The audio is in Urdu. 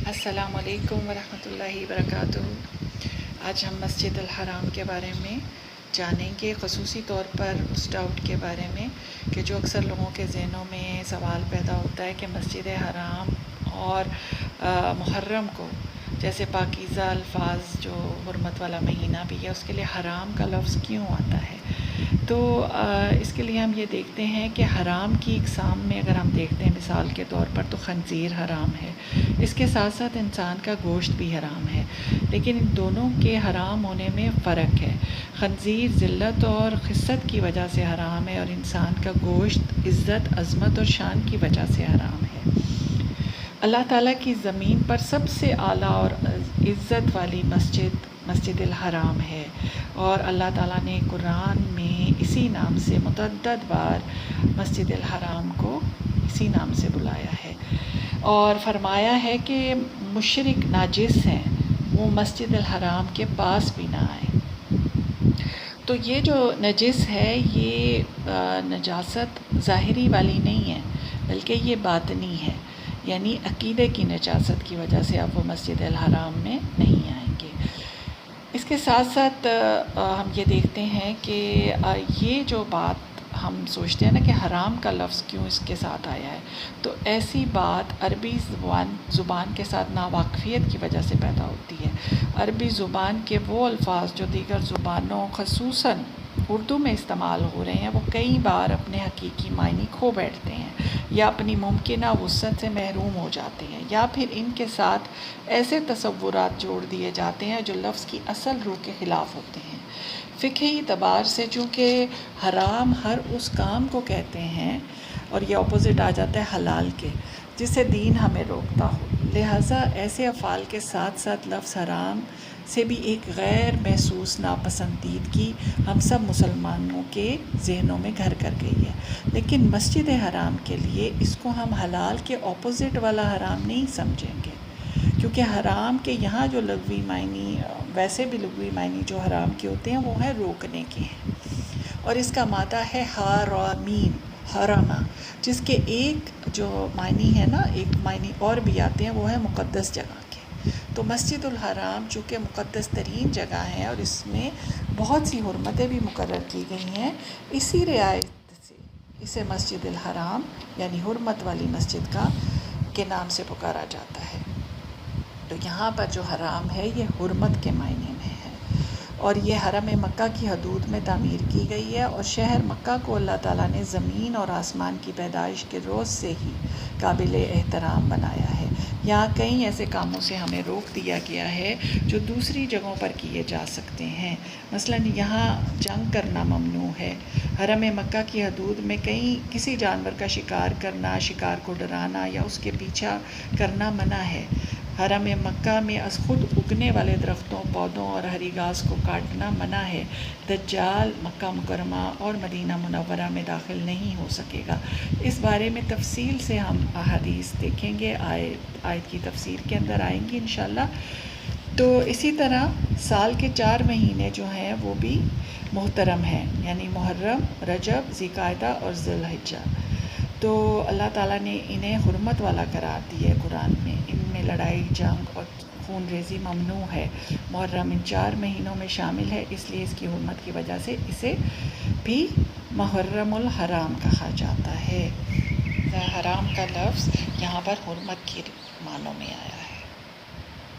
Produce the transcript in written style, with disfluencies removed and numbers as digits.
السلام علیکم ورحمۃ اللہ وبرکاتہ۔ آج ہم مسجد الحرام کے بارے میں جانیں گے، خصوصی طور پر اس ڈاؤٹ کے بارے میں کہ جو اکثر لوگوں کے ذہنوں میں سوال پیدا ہوتا ہے کہ مسجد حرام اور محرم کو، جیسے پاکیزہ الفاظ جو حرمت والا مہینہ بھی ہے، اس کے لیے حرام کا لفظ کیوں آتا ہے؟ تو اس کے لیے ہم یہ دیکھتے ہیں کہ حرام کی اقسام میں اگر ہم دیکھتے ہیں مثال کے طور پر تو خنزیر حرام ہے، اس کے ساتھ ساتھ انسان کا گوشت بھی حرام ہے، لیکن ان دونوں کے حرام ہونے میں فرق ہے۔ خنزیر ذلت اور خست کی وجہ سے حرام ہے، اور انسان کا گوشت عزت، عظمت اور شان کی وجہ سے حرام ہے۔ اللہ تعالیٰ کی زمین پر سب سے اعلیٰ اور عزت والی مسجد الحرام ہے، اور اللہ تعالیٰ نے قرآن میں اسی نام سے متعدد بار مسجد الحرام کو اسی نام سے بلایا ہے، اور فرمایا ہے کہ مشرک ناجس ہیں، وہ مسجد الحرام کے پاس بھی نہ آئیں۔ تو یہ جو نجس ہے، یہ نجاست ظاہری والی نہیں ہے، بلکہ یہ باطنی ہے، یعنی عقیدے کی نجاست کی وجہ سے اب وہ مسجد الحرام میں نہیں آئیں گے۔ اس کے ساتھ ساتھ ہم یہ دیکھتے ہیں کہ یہ جو بات ہم سوچتے ہیں نا کہ حرام کا لفظ کیوں اس کے ساتھ آیا ہے، تو ایسی بات عربی زبان کے ساتھ ناواقفیت کی وجہ سے پیدا ہوتی ہے۔ عربی زبان کے وہ الفاظ جو دیگر زبانوں خصوصاً اردو میں استعمال ہو رہے ہیں، وہ کئی بار اپنے حقیقی معنی کھو بیٹھتے ہیں، یا اپنی ممکنہ وسعت سے محروم ہو جاتے ہیں، یا پھر ان کے ساتھ ایسے تصورات جوڑ دیے جاتے ہیں جو لفظ کی اصل روح کے خلاف ہوتے ہیں۔ فقہی اعتبار سے چونکہ حرام ہر اس کام کو کہتے ہیں، اور یہ اپوزٹ آ جاتا ہے حلال کے، جسے دین ہمیں روکتا ہو، لہٰذا ایسے افعال کے ساتھ ساتھ لفظ حرام سے بھی ایک غیر محسوس ناپسندیدگی ہم سب مسلمانوں کے ذہنوں میں گھر کر گئی ہے۔ لیکن مسجد حرام کے لیے اس کو ہم حلال کے اپوزٹ والا حرام نہیں سمجھیں گے، کیونکہ حرام کے یہاں جو لغوی معنی، ویسے بھی لغوی معنی جو حرام کے ہوتے ہیں وہ ہیں روکنے کے ہیں، اور اس کا مادہ ہے حرامین، حرامہ، جس کے ایک جو معنی ہے نا، ایک معنی اور بھی آتے ہیں، وہ ہے مقدس جگہ کے۔ تو مسجد الحرام چونکہ مقدس ترین جگہ ہے اور اس میں بہت سی حرمتیں بھی مقرر کی گئی ہیں، اسی رعایت سے اسے مسجد الحرام یعنی حرمت والی مسجد کے نام سے پکارا جاتا ہے۔ تو یہاں پر جو حرام ہے یہ حرمت کے معنی میں ہے، اور یہ حرم مکہ کی حدود میں تعمیر کی گئی ہے، اور شہر مکہ کو اللہ تعالیٰ نے زمین اور آسمان کی پیدائش کے روز سے ہی قابل احترام بنایا ہے۔ یہاں کئی ایسے کاموں سے ہمیں روک دیا گیا ہے جو دوسری جگہوں پر کیے جا سکتے ہیں، مثلاً یہاں جنگ کرنا ممنوع ہے۔ حرم مکہ کی حدود میں کسی جانور کا شکار کرنا، شکار کو ڈرانا یا اس کے پیچھا کرنا منع ہے۔ حرم مکہ میں از خود اگنے والے درختوں، پودوں اور ہری گھاس کو کاٹنا منع ہے۔ دجال مکہ مکرمہ اور مدینہ منورہ میں داخل نہیں ہو سکے گا۔ اس بارے میں تفصیل سے ہم احادیث دیکھیں گے، آیت کی تفسیر کے اندر آئیں گی انشاءاللہ۔ تو اسی طرح سال کے 4 مہینے جو ہیں وہ بھی محترم ہیں، یعنی محرم، رجب، ذی القعدہ اور ذی الحجہ۔ تو اللہ تعالیٰ نے انہیں حرمت والا قرار دیا ہے قرآن میں، ان میں لڑائی، جنگ اور خون ریزی ممنوع ہے۔ محرم ان 4 مہینوں میں شامل ہے، اس لیے اس کی حرمت کی وجہ سے اسے بھی محرم الحرام کہا جاتا ہے۔ حرام کا لفظ یہاں پر حرمت کے معنوں میں آیا ہے۔